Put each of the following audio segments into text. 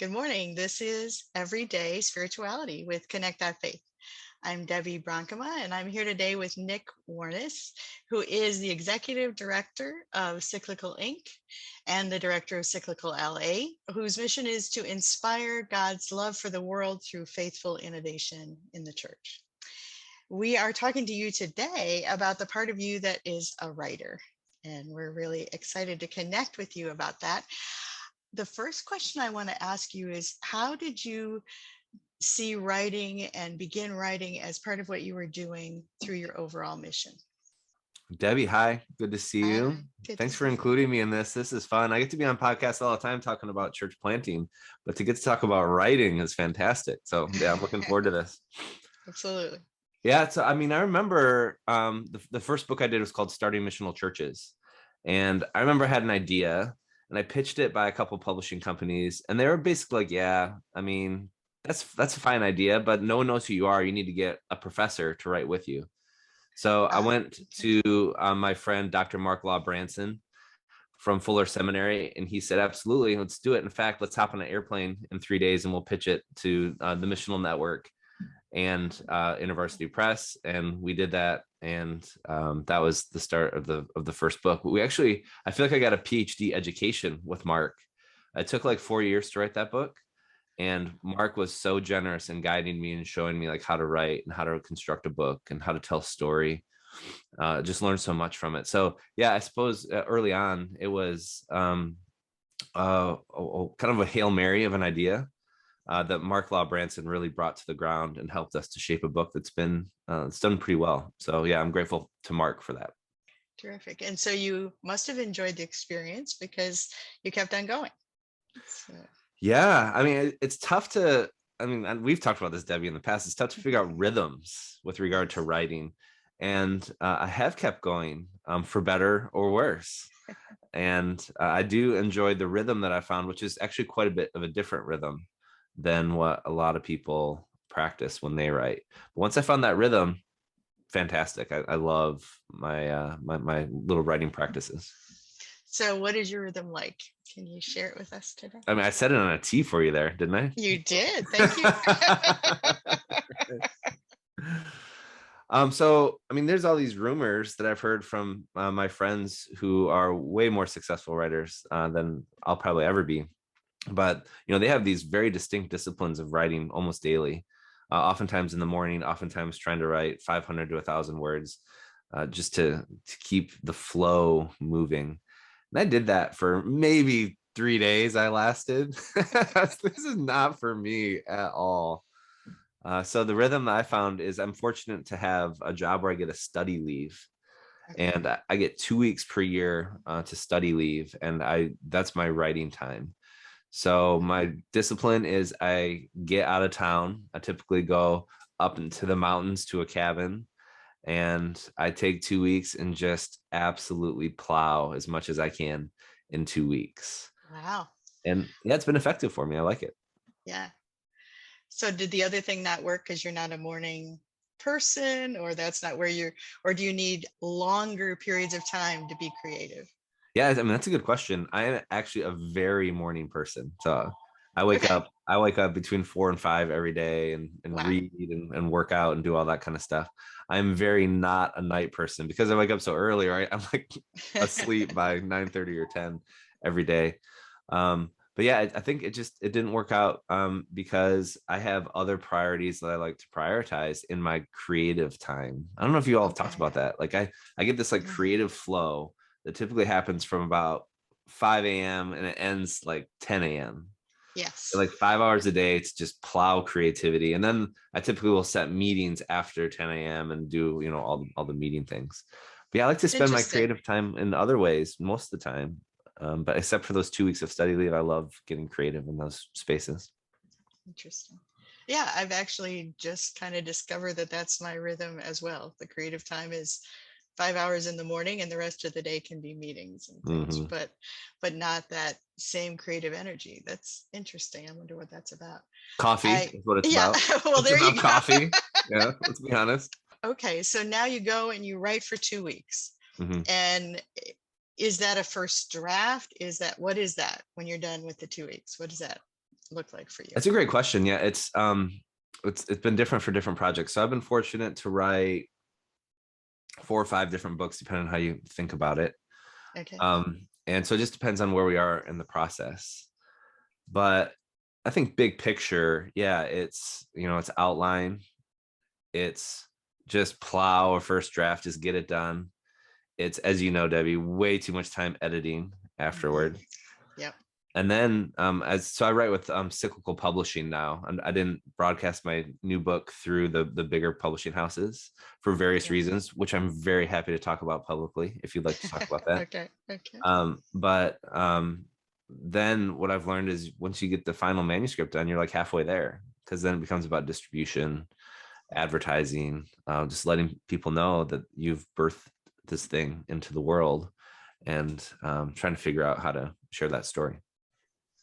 Good morning. This is Everyday Spirituality with connect.faith. I'm Debbie Bronkema, and I'm here today with Nick Warnes, who is the Executive Director of Cyclical Inc. and the Director of Cyclical LA, whose mission is to inspire God's love for the world through faithful innovation in the church. We are talking to you today about the part of you that is a writer, and we're really excited to connect with you about that. The first question I want to ask you is, how did you see writing and begin writing as part of what you were doing through your overall mission? Debbie, hi. Good to see you. Good Thanks for including me in this. This is fun. I get to be on podcasts all the time talking about church planting, but to get to talk about writing is fantastic. So yeah, I'm looking forward to this. Absolutely. Yeah. So, I remember the first book I did was called Starting Missional Churches. And I remember I had an idea and I pitched it by a couple publishing companies. And they were basically like, yeah, that's a fine idea, but no one knows who you are. You need to get a professor to write with you. So I went to my friend, Dr. Mark Law Branson from Fuller Seminary, and he said, absolutely, let's do it. In fact, let's hop on an airplane in 3 days and we'll pitch it to the Missional Network and University Press. And we did that. And that was the start of the first book. I feel like I got a PhD education with Mark. It took like 4 years to write that book. And Mark was so generous in guiding me and showing me like how to write and how to construct a book and how to tell a story. Just learned so much from it. So yeah, I suppose early on it was kind of a Hail Mary of an idea that Mark Law Branson really brought to the ground and helped us to shape a book that's been it's done pretty well. So yeah, I'm grateful to Mark for that. Terrific. And so you must have enjoyed the experience because you kept on going. So. Yeah, it's tough to, and we've talked about this, Debbie, in the past. It's tough to figure out rhythms with regard to writing. And I have kept going for better or worse. And I do enjoy the rhythm that I found, which is actually quite a bit of a different rhythm than what a lot of people practice when they write. But once I found that rhythm, fantastic. I love my my little writing practices. So what is your rhythm like? Can you share it with us today? I said it on a T for you there, didn't I? You did. Thank you. So, there's all these rumors that I've heard from my friends who are way more successful writers than I'll probably ever be. But, they have these very distinct disciplines of writing almost daily, oftentimes in the morning, oftentimes trying to write 500 to 1,000 words just to keep the flow moving. And I did that for maybe 3 days. I lasted. This is not for me at all. So the rhythm that I found is I'm fortunate to have a job where I get a study leave. And I get 2 weeks per year to study leave. And that's my writing time. So my discipline is I get out of town. I typically go up into the mountains to a cabin. And I take 2 weeks and just absolutely plow as much as I can in 2 weeks. Wow. And yeah, it's been effective for me. I like it. Yeah. So did the other thing not work because you're not a morning person, or that's not where or do you need longer periods of time to be creative? Yeah, that's a good question. I am actually a very morning person. So I wake up between 4 and 5 every day and wow. Read and work out and do all that kind of stuff. I'm very not a night person because I wake up so early, right? I'm like asleep by 9:30 or 10 every day. But yeah, I think it didn't work out because I have other priorities that I like to prioritize in my creative time. I don't know if you all have talked about that. Like I get this like creative flow that typically happens from about 5 a.m. and it ends like 10 a.m. Yes. So like 5 hours a day to just plow creativity. And then I typically will set meetings after 10 a.m. and do, all the meeting things. But yeah, I like to spend my creative time in other ways most of the time. But except for those 2 weeks of study leave, I love getting creative in those spaces. Interesting. Yeah, I've actually just kind of discovered that that's my rhythm as well. The creative time is 5 hours in the morning and the rest of the day can be meetings and things, but not that same creative energy. That's interesting. I wonder what that's about. Coffee is what it's about. Well, there you go. Coffee. Yeah, let's be honest. Okay, so now you go and you write for 2 weeks. And is that a first draft? What is that when you're done with the 2 weeks? What does that look like for you? That's a great question. Yeah, it's been different for different projects. So I've been fortunate to write 4 or 5 different books, depending on how you think about it. Okay. And so it just depends on where we are in the process. But I think big picture, yeah, it's it's outline, it's just plow a first draft, just get it done. It's, as you know, Debbie, way too much time editing afterward. Yep. And then so I write with Cyclical Publishing now, and I didn't broadcast my new book through the bigger publishing houses for various reasons, which I'm very happy to talk about publicly if you'd like to talk about that. Okay. But then what I've learned is once you get the final manuscript done, you're like halfway there, because then it becomes about distribution, advertising, just letting people know that you've birthed this thing into the world, and trying to figure out how to share that story.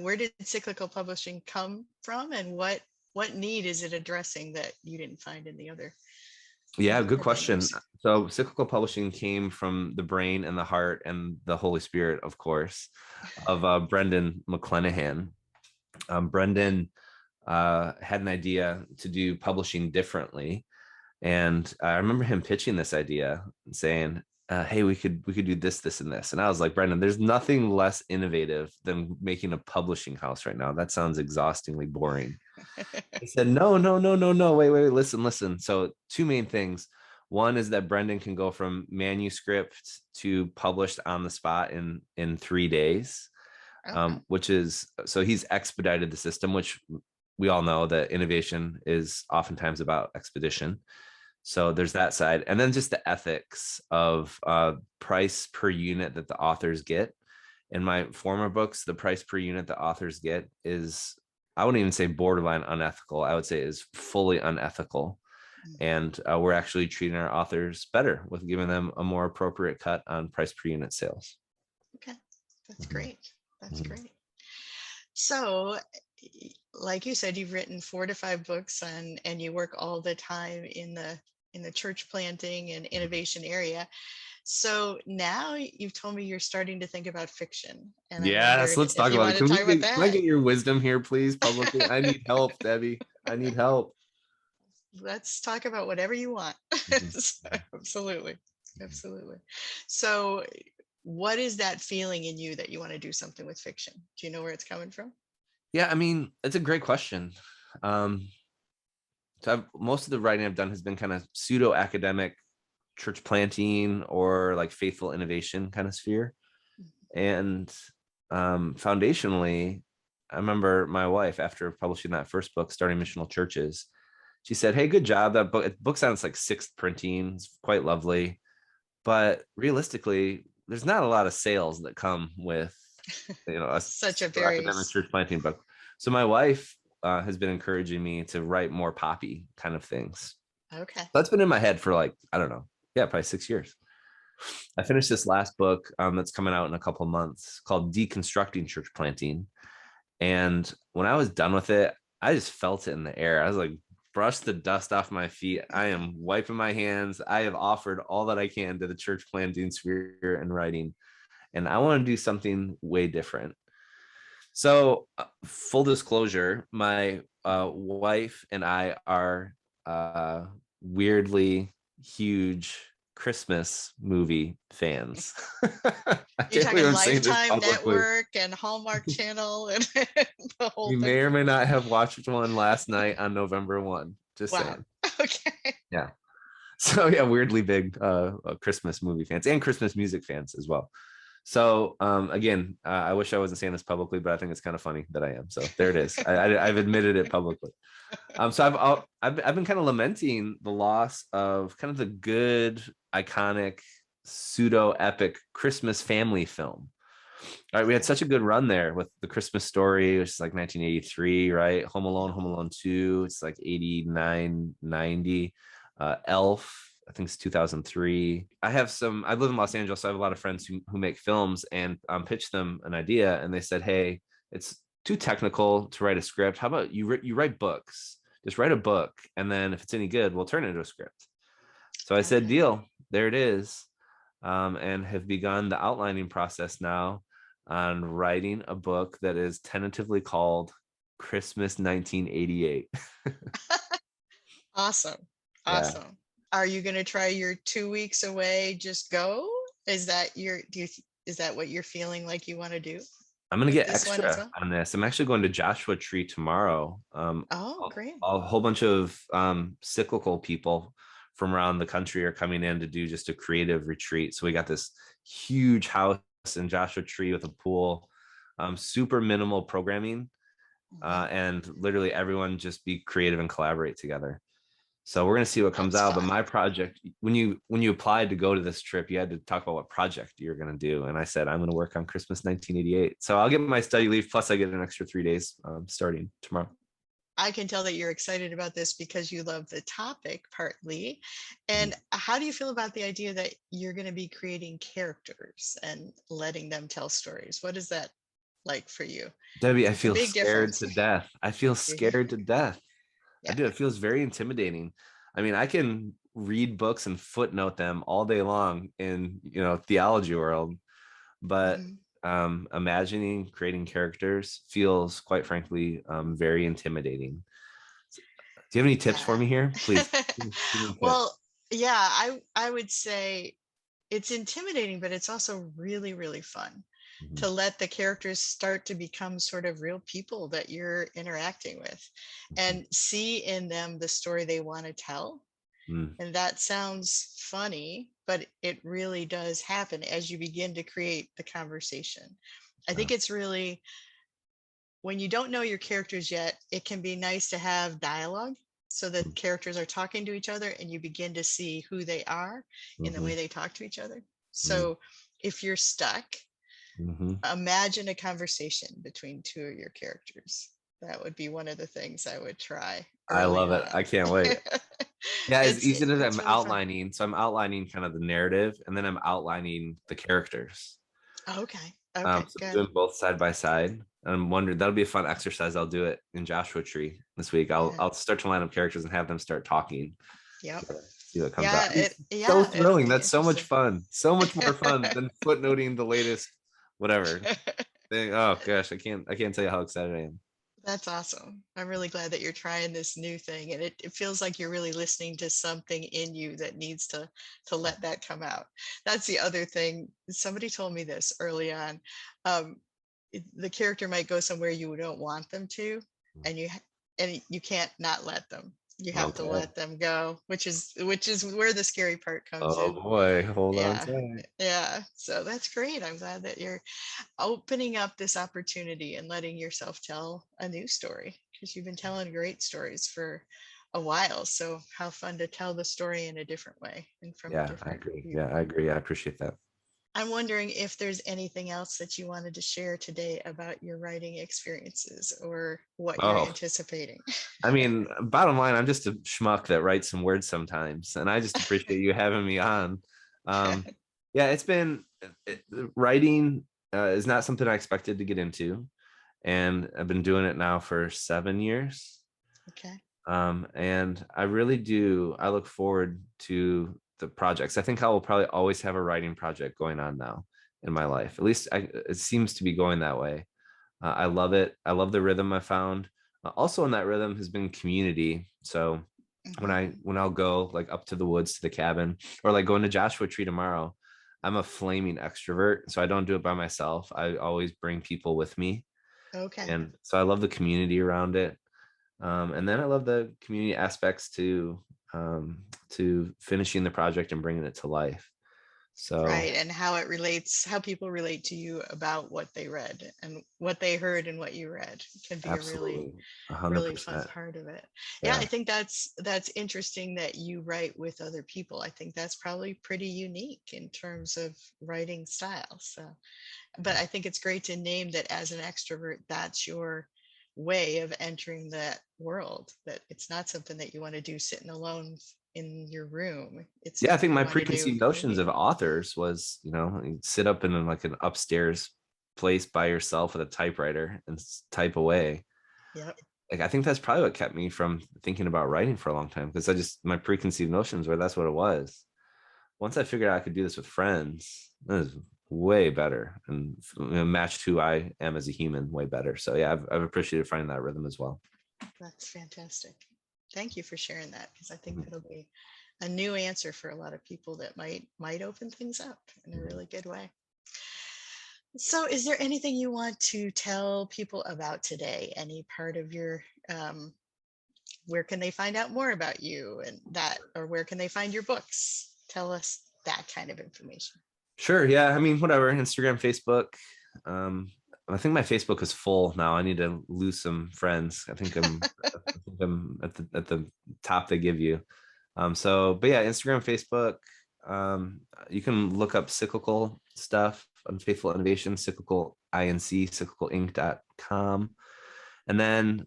Where did Cyclical Publishing come from, and what need is it addressing that you didn't find in the other? Yeah, good question. So Cyclical Publishing came from the brain and the heart and the Holy Spirit, of course, of Brendan McClenahan. Brendan had an idea to do publishing differently, and I remember him pitching this idea and saying, hey, we could do this, and this. And I was like, Brendan, there's nothing less innovative than making a publishing house right now. That sounds exhaustingly boring. He said, no, wait, listen. So 2 main things. One is that Brendan can go from manuscript to published on the spot in 3 days, which is, so he's expedited the system, which we all know that innovation is oftentimes about expedition. So there's that side. And then just the ethics of price per unit that the authors get. In my former books, the price per unit the authors get is, I wouldn't even say borderline unethical. I would say is fully unethical. And we're actually treating our authors better with giving them a more appropriate cut on price per unit sales. Okay, that's great. That's great. So, like you said, you've written 4 to 5 books, and you work all the time in the church planting and innovation area. So now you've told me you're starting to think about fiction. And yes, let's talk about it. Can I get your wisdom here, please, publicly? I need help, Debbie. I need help. Let's talk about whatever you want. Absolutely. So what is that feeling in you that you want to do something with fiction? Do you know where it's coming from? Yeah, I mean, it's a great question. So most of the writing I've done has been kind of pseudo academic, church planting, or like faithful innovation kind of sphere. And foundationally, I remember my wife, after publishing that first book, Starting Missional Churches, she said, hey, good job. That book sounds like 6th printing. It's quite lovely. But realistically, there's not a lot of sales that come with, such a very academic church planting book. So my wife has been encouraging me to write more poppy kind of things. Okay. That's been in my head for like, I don't know. Yeah, probably 6 years. I finished this last book that's coming out in a couple of months called Deconstructing Church Planting. And when I was done with it, I just felt it in the air. I was like, brush the dust off my feet. I am wiping my hands. I have offered all that I can to the church planting sphere and writing. And I want to do something way different. So full disclosure, my wife and I are weirdly huge Christmas movie fans. You're talking Lifetime Network and Hallmark Channel and the whole thing. You may or may not have watched one last night on November 1. Just saying. Okay. Yeah. So yeah, weirdly big Christmas movie fans and Christmas music fans as well. So again, I wish I wasn't saying this publicly, but I think it's kind of funny that I am. So there it is. I've admitted it publicly. So I've been kind of lamenting the loss of kind of the good, iconic, pseudo epic Christmas family film. All right, we had such a good run there with The Christmas Story, which is like 1983, right? Home Alone 2, it's like 89, 90. Elf, I think it's 2003. I live in Los Angeles, so I have a lot of friends who make films, and pitched them an idea, and they said, hey, it's too technical to write a script. How about you write books? Just write a book, and then if it's any good, we'll turn it into a script. So I said, deal. There it is. And have begun the outlining process now on writing a book that is tentatively called Christmas 1988. Awesome. Yeah. Awesome. Are you going to try your 2 weeks away? Just go? Is that is that what you're feeling like you want to do I'm gonna with get this one as extra well? on this. I'm actually going to Joshua Tree tomorrow. Oh, great. A whole bunch of cyclical people from around the country are coming in to do just a creative retreat. So we got this huge house in Joshua Tree with a pool, super minimal programming, Mhm. and literally everyone just be creative and collaborate together. So we're gonna see what comes That's out. But fun. my project, when you applied to go to this trip, you had to talk about what project you're gonna do, and I said I'm gonna work on Christmas 1988. So I'll get my study leave plus I get an extra 3 days starting tomorrow. I can tell that you're excited about this because you love the topic partly. And how do you feel about the idea that you're going to be creating characters and letting them tell stories? What is that like for you? Debbie, I It's a feel big scared difference. to death. I feel scared to death. I Yeah. do. It feels very intimidating. I mean, I can read books and footnote them all day long in theology world, but Mhm. imagining creating characters feels, quite frankly, very intimidating. Do you have any tips for Yeah. me here? Please give me a tip. Well, yeah, I would say it's intimidating, but it's also really, really fun Mhm, to let the characters start to become sort of real people that you're interacting with mhm, and see in them the story they want to tell. mm, And that sounds funny, but it really does happen as you begin to create the conversation. I uh, think it's really, when you don't know your characters yet, it can be nice to have dialogue so that characters are talking to each other and you begin to see who they are in the mhm, way they talk to each other. mm, So if you're stuck, mhm. imagine a conversation between two of your characters. That would be one of the things I would try I early love it. on. I can't wait. Yeah, it's easy that It's I'm really fun. outlining. So I'm outlining kind of the narrative, and then I'm outlining the characters. Okay. Okay. So I'm Good. doing both side by side. And I'm wondering that'll be a fun exercise. I'll do it in Joshua Tree this week. I'll Yeah. I'll start to line up characters and have them start talking Yep. together. See what comes out. Yeah. It's so Yeah. It'll thrilling. be That's so much interesting. fun. So much more fun than footnoting the latest whatever thing. Oh gosh, I can't tell you how excited I am. That's awesome. I'm really glad that you're trying this new thing, and it feels like you're really listening to something in you that needs to let that come out. That's the other thing. Somebody told me this early on. Um, the character might go somewhere you don't want them to, and you can't not let them. You have to Okay. let them go, which is where the scary part comes Oh in. boy, hold on Yeah. tight. Yeah. So that's great. I'm glad that you're opening up this opportunity and letting yourself tell a new story because you've been telling great stories for a while. So how fun to tell the story in a different way and from a Yeah, I different agree. Yeah, I viewpoint. agree. I appreciate that. I'm wondering if there's anything else that you wanted to share today about your writing experiences or what you're Oh, anticipating. I mean, bottom line, I'm just a schmuck that writes some words sometimes, and I just appreciate you having me on. Um, yeah, writing is not something I expected to get into, and I've been doing it now for 7 years. Okay. And I really do. I look forward to the projects. I think I will probably always have a writing project going on now in my life. At least it seems to be going that way. I love it. I love the rhythm I found. Also in that rhythm has been community. So Hmm. when I'll go like up to the woods to the cabin or like going to Joshua Tree tomorrow, I'm a flaming extrovert. So I don't do it by myself. I always bring people with me. Okay. And so I love the community around it. And then I love the community aspects to finishing the project and bringing it to life. So Right. And how it relates, how people relate to you about what they read and what they heard and what you read can be a really, absolutely, really fun 100%. part of it. Yeah, I Yeah. think that's interesting that you write with other people. I think that's probably pretty unique in terms of writing style. So, but I think it's great to name that as an extrovert, that's your way of entering that world, that it's not something that you want to do sitting alone in your room. It's Yeah, I something think you my want to do preconceived notions of community. authors was, you sit up in like an upstairs place by yourself with a typewriter and type away. Yep. Like I think that's probably what kept me from thinking about writing for a long time because my preconceived notions were that's what it was. Once I figured out I could do this with friends, it was way better and matched who I am as a human way better. So yeah, I've appreciated finding that rhythm as well. That's fantastic. Thank you for sharing that, because I think Mhm. that'll be a new answer for a lot of people that might open things up in a really good way. So is there anything you want to tell people about today? Any part of your where can they find out more about you and that, or where can they find your books? Tell us that kind of information. Sure. Yeah. I mean, whatever. Instagram, Facebook. I think my Facebook is full now. I need to lose some friends. I think I'm at the top they give you. But yeah, Instagram, Facebook. You can look up cyclical stuff, Unfaithful Innovation, Cyclical Inc, cyclicalinc.com. And then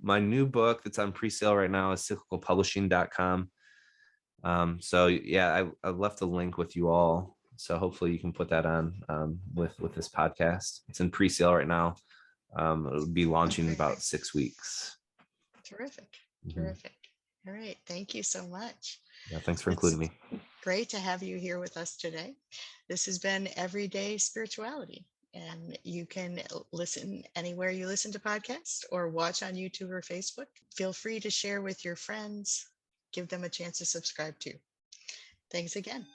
my new book that's on pre-sale right now is cyclicalpublishing.com. So yeah, I left a link with you all. So hopefully you can put that on with this podcast. It's in pre-sale right now. It'll be launching in about 6 weeks. Terrific. Mm-hmm. Terrific. All right. Thank you so much. Yeah, thanks for It's including me. great to have you here with us today. This has been Everyday Spirituality, and you can listen anywhere you listen to podcasts or watch on YouTube or Facebook. Feel free to share with your friends, give them a chance to subscribe too. Thanks again.